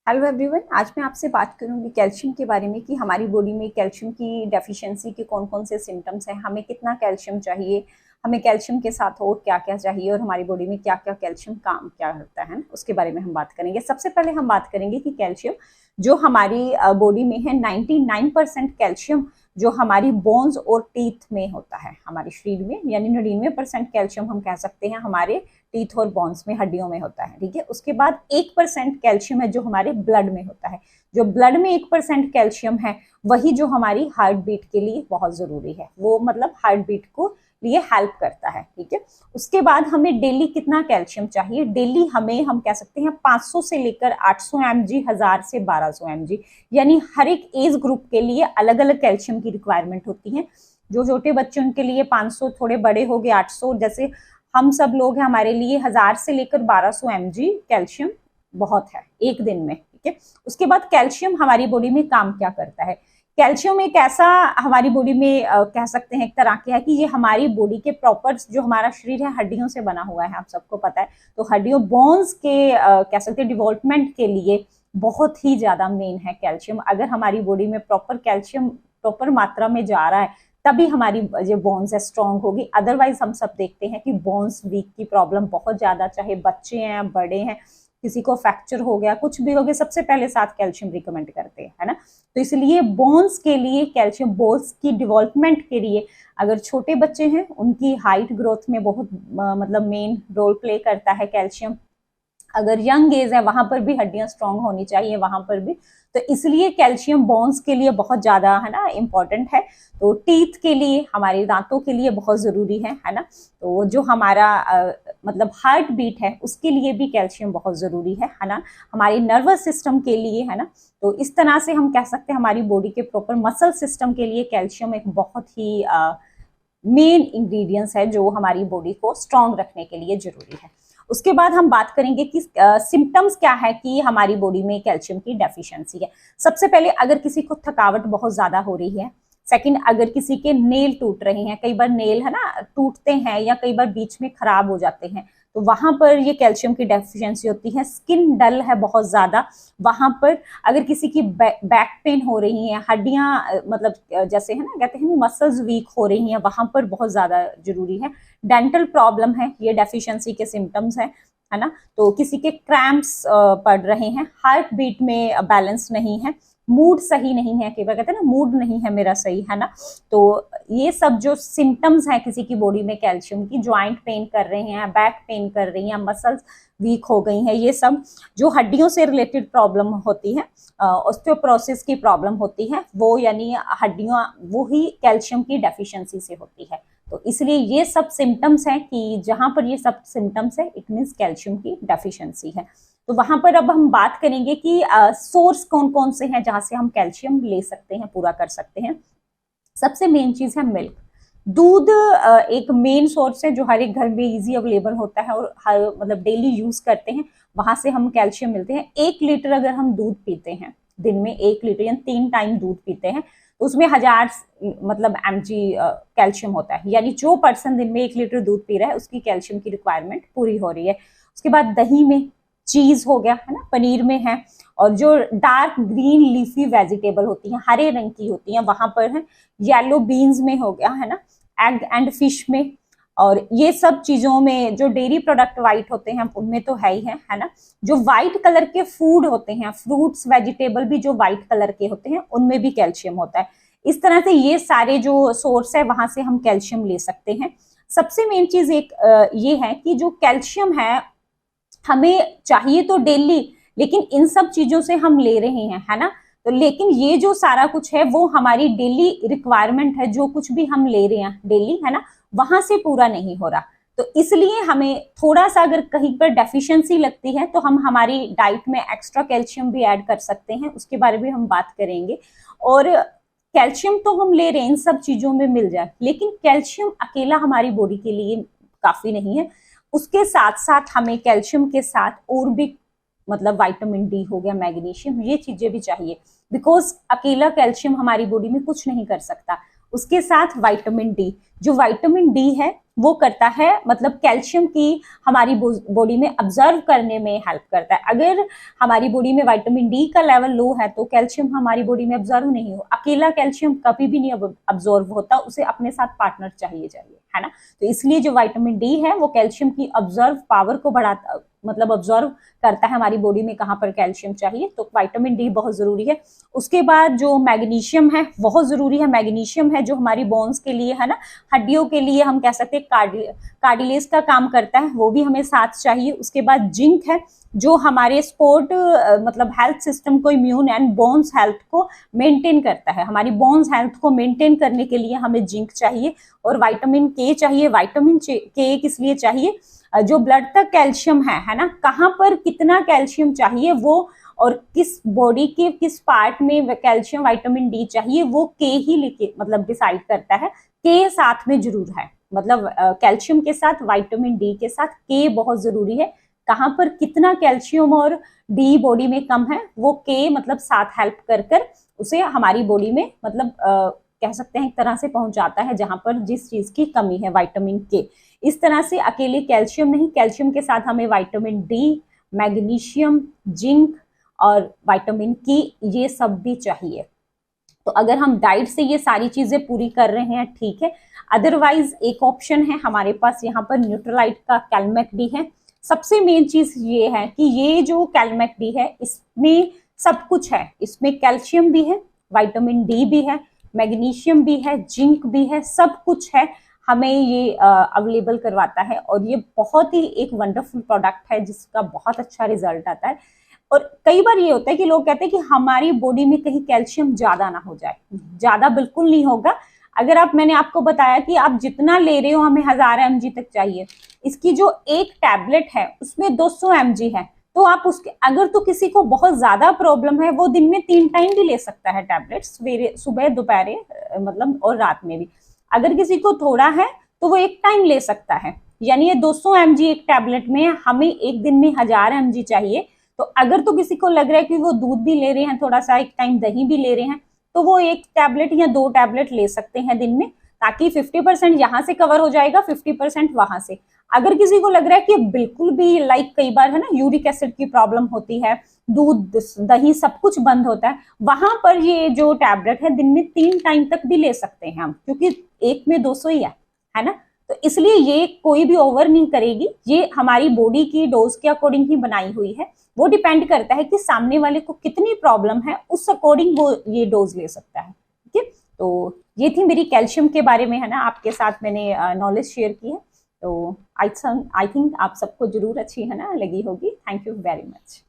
Hello everyone, आज मैं आपसे बात करूंगी कैल्शियम के बारे में कि हमारी बॉडी में कैल्शियम की डेफिशिएंसी के कौन कौन से सिम्टम्स हैं, हमें कितना कैल्शियम चाहिए, हमें कैल्शियम के साथ और क्या क्या चाहिए और हमारी बॉडी में क्या क्या कैल्शियम काम क्या करता है, उसके बारे में हम बात करेंगे। सबसे पहले हम बात करेंगे कि कैल्शियम जो हमारी बॉडी में है 99% कैल्शियम जो हमारी बोन्स और टीथ में होता है हमारे शरीर में, यानी 99% कैल्शियम हम कह सकते हैं हमारे टीथ और बोन्स में, हड्डियों में होता है। ठीक है, उसके बाद 1% कैल्शियम है जो हमारे ब्लड में होता है। जो ब्लड में 1% कैल्शियम है वही जो हमारी हार्ट बीट के लिए बहुत जरूरी है, वो मतलब हार्ट बीट को लिए हेल्प करता है। ठीक है, उसके बाद हमें डेली कितना कैल्शियम चाहिए, डेली हमें हम कह सकते हैं 500 से लेकर 800 mg, 1000 से 1200 mg, यानी हर एक एज ग्रुप के लिए अलग अलग कैल्शियम की रिक्वायरमेंट होती है। जो छोटे बच्चे उनके लिए 500, थोड़े बड़े हो गए 800, जैसे हम सब लोग हैं हमारे लिए 1000 से लेकर 1200 mg कैल्शियम बहुत है एक दिन में। ठीक है, उसके बाद कैल्शियम हमारी बॉडी में काम क्या करता है। कैल्शियम एक ऐसा हमारी बॉडी में कह सकते हैं एक तरह के है कि ये हमारी बॉडी के प्रॉपर, जो हमारा शरीर है हड्डियों से बना हुआ है, आप सबको पता है, तो हड्डियों बोन्स के कह सकते हैं डेवलपमेंट के लिए बहुत ही ज्यादा मेन है कैल्शियम। अगर हमारी बॉडी में प्रॉपर कैल्शियम प्रॉपर मात्रा में जा रहा है तभी हमारी जो बोन्स है स्ट्रांग होगी। अदरवाइज हम सब देखते हैं कि बोन्स वीक की प्रॉब्लम बहुत ज्यादा, चाहे बच्चे हैं बड़े हैं, किसी को फ्रैक्चर हो गया, कुछ भी हो गया, सबसे पहले साथ कैल्शियम रिकमेंड करते हैं, है ना। तो इसलिए बोन्स के लिए कैल्शियम, बोन्स की डेवलपमेंट के लिए, अगर छोटे बच्चे हैं उनकी हाइट ग्रोथ में बहुत मतलब मेन रोल प्ले करता है कैल्शियम। अगर यंग एज है वहां पर भी हड्डियां स्ट्रांग होनी चाहिए, वहां पर भी, तो इसलिए कैल्शियम बोन्स के लिए बहुत ज्यादा है ना इम्पोर्टेंट है। तो टीथ के लिए, हमारे दांतों के लिए बहुत जरूरी है ना। तो जो हमारा मतलब हार्ट बीट है उसके लिए भी कैल्शियम बहुत जरूरी है ना। हमारे नर्वस सिस्टम के लिए, है ना। तो इस तरह से हम कह सकते हैं हमारी बॉडी के प्रॉपर मसल सिस्टम के लिए कैल्शियम एक बहुत ही मेन इंग्रेडिएंट्स है जो हमारी बॉडी को स्ट्रांग रखने के लिए जरूरी है। उसके बाद हम बात करेंगे कि सिम्टम्स क्या है कि हमारी बॉडी में कैल्शियम की डेफिशिएंसी है। सबसे पहले अगर किसी को थकावट बहुत ज्यादा हो रही है। सेकंड, अगर किसी के नेल टूट रहे हैं, कई बार नेल है ना टूटते हैं या कई बार बीच में खराब हो जाते हैं, तो वहां पर ये कैल्शियम की डेफिशिएंसी होती है। स्किन डल है बहुत ज्यादा, वहां पर अगर किसी की बैक पेन हो रही है, हड्डियां मतलब जैसे है ना कहते हैं मसल्स वीक हो रही हैं, वहां पर बहुत ज्यादा जरूरी है। डेंटल प्रॉब्लम है, ये डेफिशिएंसी के सिम्टम्स है ना। तो किसी के क्रैम्प्स पड़ रहे हैं, हार्ट बीट में बैलेंस नहीं है, मूड सही नहीं है, कई बार कहते हैं ना मूड नहीं है मेरा सही, है ना। तो ये सब जो सिम्टम्स हैं किसी की बॉडी में कैल्शियम की, ज्वाइंट पेन कर रहे हैं, बैक पेन कर रही हैं, मसल्स वीक हो गई हैं, ये सब जो हड्डियों से रिलेटेड प्रॉब्लम होती है, ऑस्टियोपोरोसिस की प्रॉब्लम होती है, वो यानी हड्डियां वो ही कैल्शियम की डेफिशिएंसी से होती है। तो इसलिए ये सब सिम्टम्स हैं कि जहां पर ये सब सिम्टम्स है इट मीन्स कैल्शियम की डेफिशिएंसी है। तो वहां पर अब हम बात करेंगे कि सोर्स कौन कौन से हैं जहां से हम कैल्शियम ले सकते हैं, पूरा कर सकते हैं। सबसे मेन चीज है मिल्क, दूध। एक मेन सोर्स है जो हर एक घर में इजी अवेलेबल होता है और हर मतलब डेली यूज करते हैं, वहां से हम कैल्शियम मिलते हैं। 1 लीटर अगर हम दूध पीते हैं दिन में, 1 लीटर यानी 3 टाइम दूध पीते हैं, तो उसमें 1000 मतलब mg कैल्शियम होता है। यानी जो पर्सन दिन में 1 लीटर दूध पी रहा है उसकी कैल्शियम की रिक्वायरमेंट पूरी हो रही है। उसके बाद दही में, चीज हो गया है ना, पनीर में है, और जो डार्क ग्रीन लीफी वेजिटेबल होती हैं, हरे रंग की होती हैं, वहां पर है। येलो बीन्स में हो गया है ना, एग एंड फिश में, और ये सब चीजों में जो डेयरी प्रोडक्ट व्हाइट होते हैं उनमें तो है ही है ना। जो व्हाइट कलर के फूड होते हैं, फ्रूट्स वेजिटेबल भी जो व्हाइट कलर के होते हैं उनमें भी कैल्शियम होता है। इस तरह से ये सारे जो सोर्स है वहां से हम कैल्शियम ले सकते हैं। सबसे मेन चीज एक ये है कि जो कैल्शियम है हमें चाहिए तो डेली, लेकिन इन सब चीजों से हम ले रहे हैं, है ना। तो लेकिन ये जो सारा कुछ है वो हमारी डेली रिक्वायरमेंट है, जो कुछ भी हम ले रहे हैं डेली, है ना, वहां से पूरा नहीं हो रहा। तो इसलिए हमें थोड़ा सा अगर कहीं पर डेफिशिएंसी लगती है तो हम हमारी डाइट में एक्स्ट्रा कैल्शियम भी ऐड कर सकते हैं, उसके बारे में हम बात करेंगे। और कैल्शियम तो हम ले रहे हैं, इन सब चीजों में मिल जाए, लेकिन कैल्शियम अकेला हमारी बॉडी के लिए काफी नहीं है। उसके साथ साथ हमें कैल्शियम के साथ और भी मतलब विटामिन डी हो गया, मैग्नीशियम, ये चीजें भी चाहिए, बिकॉज अकेला कैल्शियम हमारी बॉडी में कुछ नहीं कर सकता। उसके साथ विटामिन डी, जो विटामिन डी है वो करता है मतलब कैल्शियम की हमारी बॉडी में ऑब्जर्व करने में हेल्प करता है। अगर हमारी बॉडी में विटामिन डी का लेवल लो है तो कैल्शियम हमारी बॉडी में ऑब्जर्व नहीं हो, अकेला कैल्शियम कभी भी नहीं ऑब्जर्व होता, उसे अपने साथ पार्टनर चाहिए है ना। तो इसलिए जो विटामिन डी है वो कैल्शियम की ऑब्जर्व पावर को बढ़ाता, मतलब ऑब्जर्व करता है हमारी बॉडी में कहाँ पर कैल्शियम चाहिए, तो विटामिन डी बहुत जरूरी है। उसके बाद जो मैग्नीशियम है बहुत जरूरी है, मैग्नीशियम है जो हमारी बोन्स के लिए है ना, हड्डियों के लिए हम कह सकते हैं कार्डिलेज का काम करता है, वो भी हमें साथ चाहिए। उसके बाद जिंक है जो हमारे स्पोर्ट मतलब हेल्थ सिस्टम को, इम्यून एंड बोन्स हेल्थ को मेंटेन करता है, हमारी बोन्स हेल्थ को मेंटेन करने के लिए हमें जिंक चाहिए। और विटामिन के चाहिए, विटामिन के किस लिए चाहिए, जो ब्लड तक कैल्शियम है ना, कहाँ पर कितना कैल्शियम चाहिए वो, और किस बॉडी के किस पार्ट में कैल्शियम विटामिन डी चाहिए वो के ही लेके मतलब डिसाइड करता है। के साथ में जरूर है, मतलब कैल्शियम के साथ विटामिन डी के साथ के बहुत जरूरी है। कहाँ पर कितना कैल्शियम और डी बॉडी में कम है वो के मतलब साथ हेल्प कर कर उसे हमारी बॉडी में मतलब कह सकते हैं एक तरह से पहुंचाता है जहां पर जिस चीज की कमी है, विटामिन के। इस तरह से अकेले कैल्शियम नहीं, कैल्शियम के साथ हमें विटामिन डी, मैग्नीशियम, जिंक और विटामिन की ये सब भी चाहिए। तो अगर हम डाइट से ये सारी चीजें पूरी कर रहे हैं ठीक है। अदरवाइज एक ऑप्शन है हमारे पास यहाँ पर न्यूट्रलाइट का कैलमेक डी है। सबसे मेन चीज ये है कि ये जो कैलमेक डी है इसमें सब कुछ है, इसमें कैल्शियम भी है, विटामिन डी भी है, मैग्नीशियम भी है, जिंक भी है, सब कुछ है, हमें ये अवेलेबल करवाता है। और ये बहुत ही एक वंडरफुल प्रोडक्ट है जिसका बहुत अच्छा रिजल्ट आता है। और कई बार ये होता है कि लोग कहते हैं कि हमारी बॉडी में कहीं कैल्शियम ज्यादा ना हो जाए, ज्यादा बिल्कुल नहीं होगा। अगर आप, मैंने आपको बताया कि आप जितना ले रहे हो हमें 1000 mg तक चाहिए, इसकी जो एक टैबलेट है उसमें 200 mg है, तो आप उसके, अगर तो किसी को बहुत ज्यादा प्रॉब्लम है वो दिन में 3 टाइम भी ले सकता है टैबलेट, सवेरे, सुबह, दोपहर मतलब और रात में भी। अगर किसी को थोड़ा है तो वो एक टाइम ले सकता है, यानी ये 200 mg एक टैबलेट में, हमें एक दिन में 1000 mg चाहिए। तो अगर तो किसी को लग रहा है कि वो दूध भी ले रहे हैं, थोड़ा सा एक टाइम दही भी ले रहे हैं, तो वो एक टैबलेट या 2 टैबलेट ले सकते हैं दिन में, ताकि 50% यहाँ से कवर हो जाएगा, 50% वहां से। अगर किसी को लग रहा है कि बिल्कुल भी लाइक कई बार है ना यूरिक एसिड की प्रॉब्लम होती है, दूध दही सब कुछ बंद होता है, वहां पर ये जो टैबलेट है दिन में 3 टाइम तक भी ले सकते हैं हम, क्योंकि एक में 200 ही है ना। तो इसलिए ये कोई भी ओवर नहीं करेगी, ये हमारी बॉडी की डोज के अकॉर्डिंग ही बनाई हुई है। वो डिपेंड करता है कि सामने वाले को कितनी प्रॉब्लम है, उस अकॉर्डिंग वो ये डोज ले सकता है। ठीक है, तो ये थी मेरी कैल्शियम के बारे में है ना, आपके साथ मैंने नॉलेज शेयर की है। तो आई थिंक आप सबको जरूर अच्छी है ना लगी होगी। Thank you very much.